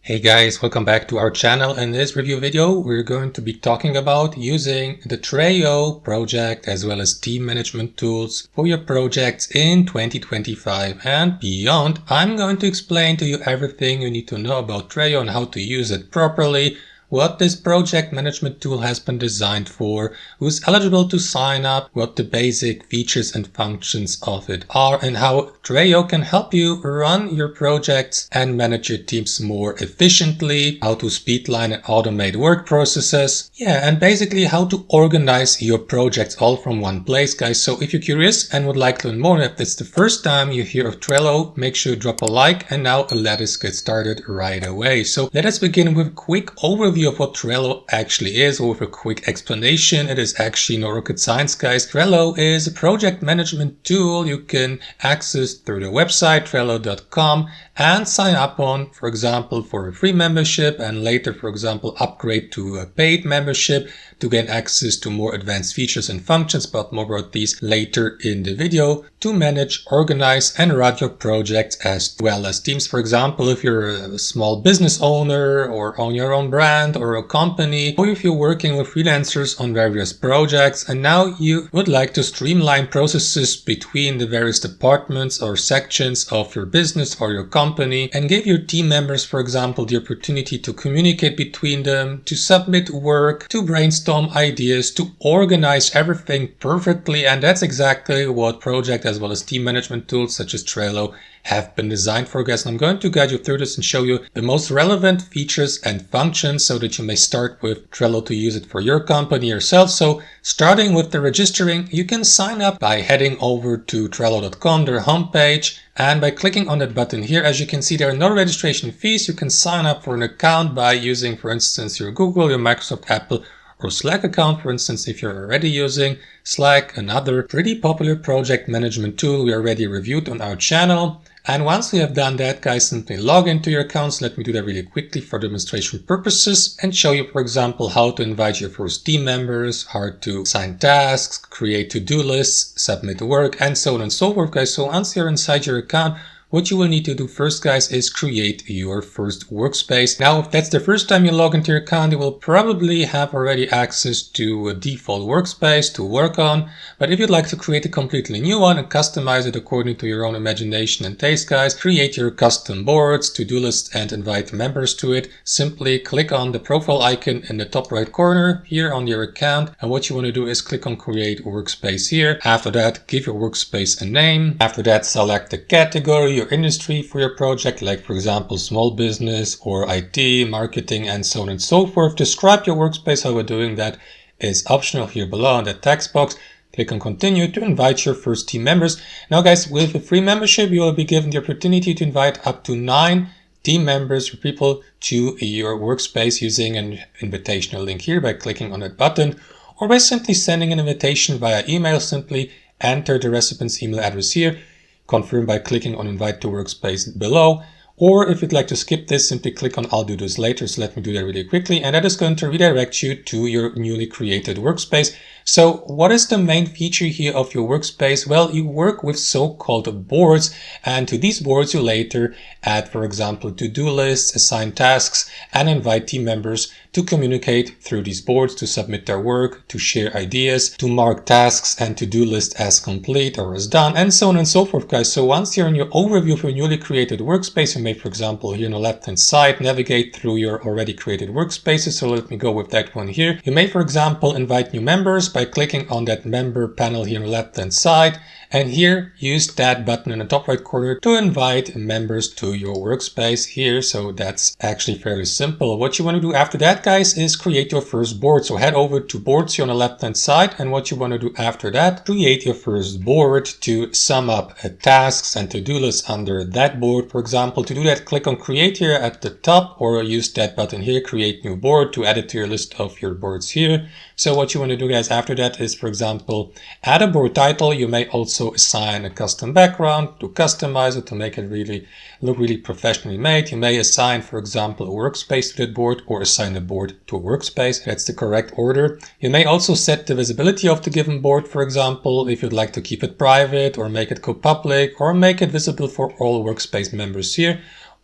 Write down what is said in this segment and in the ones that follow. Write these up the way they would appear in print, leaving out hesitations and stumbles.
Hey guys, welcome back to our channel. In this review video, we're going to be talking about using the Trello project as well as team management tools for your projects in 2025 and beyond. I'm going to explain to you everything you need to know about Trello and how to use it properly, what this project management tool has been designed for, who's eligible to sign up, what the basic features and functions of it are, and how Trello can help you run your projects and manage your teams more efficiently, how to speedline and automate work processes, and basically how to organize your projects all from one place, guys. So if you're curious and would like to learn more, if it's the first time you hear of Trello, make sure to drop a like, and now let us get started right away. So let us begin with a quick overview of what Trello actually is, or with a quick explanation. It is actually no rocket science, guys. Trello is a project management tool you can access through the website trello.com and sign up on, for example, for a free membership, and later, for example, upgrade to a paid membership to gain access to more advanced features and functions, but more about these later in the video, to manage, organize, and run your projects as well as teams. For example, if you're a small business owner or own your own brand or a company, or if you're working with freelancers on various projects and now you would like to streamline processes between the various departments or sections of your business or your company and give your team members, for example, the opportunity to communicate between them, to submit work, to brainstorm ideas, to organize everything perfectly. And that's exactly what project as well as team management tools such as Trello have been designed for, guys. And I'm going to guide you through this and show you the most relevant features and functions so that you may start with Trello to use it for your company yourself. So starting with the registering, you can sign up by heading over to Trello.com, their homepage, and by clicking on that button here. As you can see, there are no registration fees. You can sign up for an account by using, for instance, your Google, your Microsoft, Apple, or Slack account, for instance, if you're already using Slack, another pretty popular project management tool we already reviewed on our channel. And once we have done that, guys, simply log into your accounts. Let me do that really quickly for demonstration purposes and show you, for example, how to invite your first team members, how to assign tasks, create to-do lists, submit work, and so on and so forth, guys. So once you're inside your account, what you will need to do first, guys, is create your first workspace. Now, if that's the first time you log into your account, you will probably have already access to a default workspace to work on. But if you'd like to create a completely new one and customize it according to your own imagination and taste, guys, create your custom boards, to-do lists, and invite members to it. Simply click on the profile icon in the top right corner here on your account. And what you want to do is click on Create Workspace here. After that, give your workspace a name. After that, select the category, your industry for your project, like for example small business or IT, marketing, and so on and so forth. Describe your workspace. How we're doing that is optional here below in the text box. Click on continue to invite your first team members. Now, guys, with a free membership, you will be given the opportunity to invite up to 9 team members or people to your workspace using an invitational link here by clicking on that button, or by simply sending an invitation via email. Simply enter the recipient's email address here, confirm by clicking on invite to workspace below. Or if you'd like to skip this, simply click on I'll do this later. So let me do that really quickly. And that is going to redirect you to your newly created workspace. So what is the main feature here of your workspace? Well, you work with so-called boards, and to these boards you later add, for example, to-do lists, assign tasks, and invite team members to communicate through these boards, to submit their work, to share ideas, to mark tasks and to-do list as complete or as done, and so on and so forth, guys. So once you're in your overview of your newly created workspace, you may, for example, here on the left-hand side, navigate through your already created workspaces. So let me go with that one here. You may, for example, invite new members by clicking on that member panel here on the left-hand side. And here, use that button in the top right corner to invite members to your workspace here. So that's actually fairly simple. What you want to do after that, guys, is create your first board. So head over to boards here on the left-hand side. And what you want to do after that, create your first board to sum up tasks and to-do lists under that board. For example, to do that, click on create here at the top, or use that button here, create new board, to add it to your list of your boards here. So what you want to do, guys, after that is, for example, add a board title. You may also assign a custom background to customize it, to make it look really professionally made. You may assign, for example, a workspace to that board, or assign a board to a workspace. That's the correct order. You may also set the visibility of the given board, for example, if you'd like to keep it private or make it go public or make it visible for all workspace members here.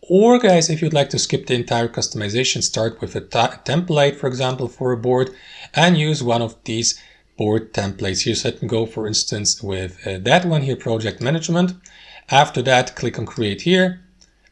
Or guys, if you'd like to skip the entire customization, start with a template, for example, for a board and use one of these board templates here. So let me go, for instance, with that one here, project management. After that, click on create here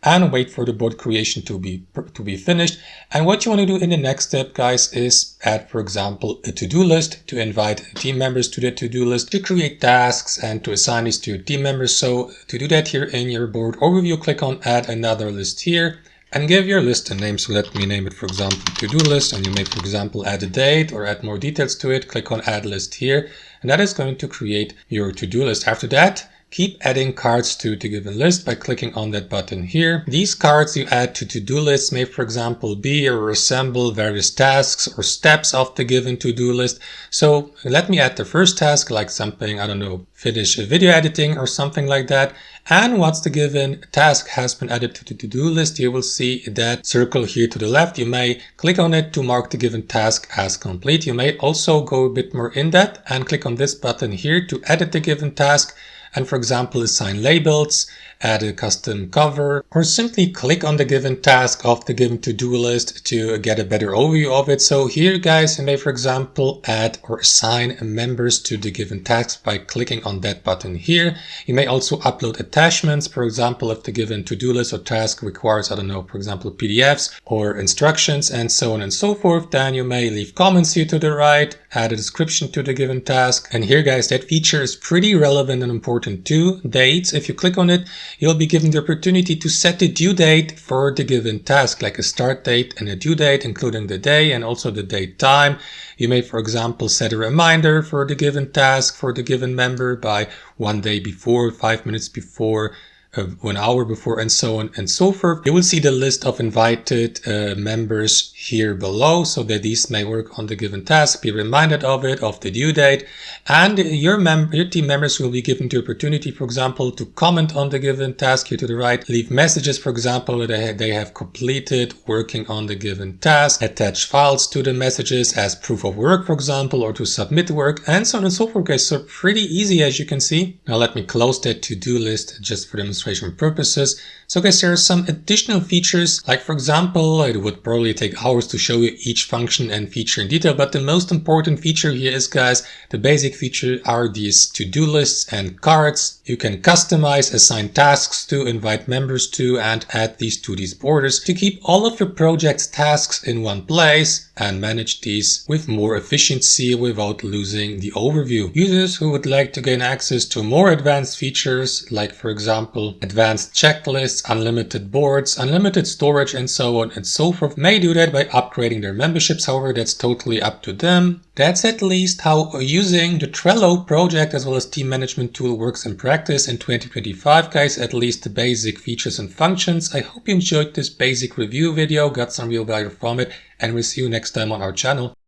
and wait for the board creation to be finished. And what you want to do in the next step, guys, is add, for example, a to-do list to invite team members to the to-do list, to create tasks and to assign these to your team members. So to do that here in your board overview, click on add another list here and give your list a name. So let me name it, for example, to-do list, and you may, for example, add a date or add more details to it. Click on add list here, and that is going to create your to-do list. After that, keep adding cards to the given list by clicking on that button here. These cards you add to to-do lists may, for example, be or resemble various tasks or steps of the given to-do list. So let me add the first task, like something, I don't know, finish a video editing or something like that. And once the given task has been added to the to-do list, you will see that circle here to the left. You may click on it to mark the given task as complete. You may also go a bit more in depth and click on this button here to edit the given task. And for example, assign labels, add a custom cover, or simply click on the given task of the given to-do list to get a better overview of it. So here, guys, you may, for example, add or assign members to the given task by clicking on that button here. You may also upload attachments. For example, if the given to-do list or task requires, I don't know, for example, PDFs or instructions and so on and so forth, then you may leave comments here to the right, add a description to the given task. And here, guys, that feature is pretty relevant and important too. Dates. If you click on it, you'll be given the opportunity to set the due date for the given task, like a start date and a due date, including the day and also the date time. You may, for example, set a reminder for the given task for the given member by 1 day before, 5 minutes before, 1 hour before, and so on and so forth. You will see the list of invited members here below, so that these may work on the given task, be reminded of it, of the due date, and your team members will be given the opportunity, for example, to comment on the given task here to the right, leave messages, for example, that they have completed working on the given task, attach files to the messages as proof of work, for example, or to submit work, and so on and so forth, guys. So pretty easy, as you can see. Now let me close that to-do list just for demonstration purposes. So guys, there are some additional features, like for example, it would probably take hours to show you each function and feature in detail, but the most important feature here is, guys, the basic feature are these to-do lists and cards. You can customize, assign tasks to, invite members to, and add these to these borders to keep all of your project's tasks in one place and manage these with more efficiency without losing the overview. Users who would like to gain access to more advanced features, like for example, advanced checklists, unlimited boards, unlimited storage, and so on and so forth, may do that by upgrading their memberships. However, that's totally up to them. That's at least how using the Trello project as well as team management tool works in practice in 2025, guys, at least the basic features and functions. I hope you enjoyed this basic review video, got some real value from it, and we'll see you next time on our channel.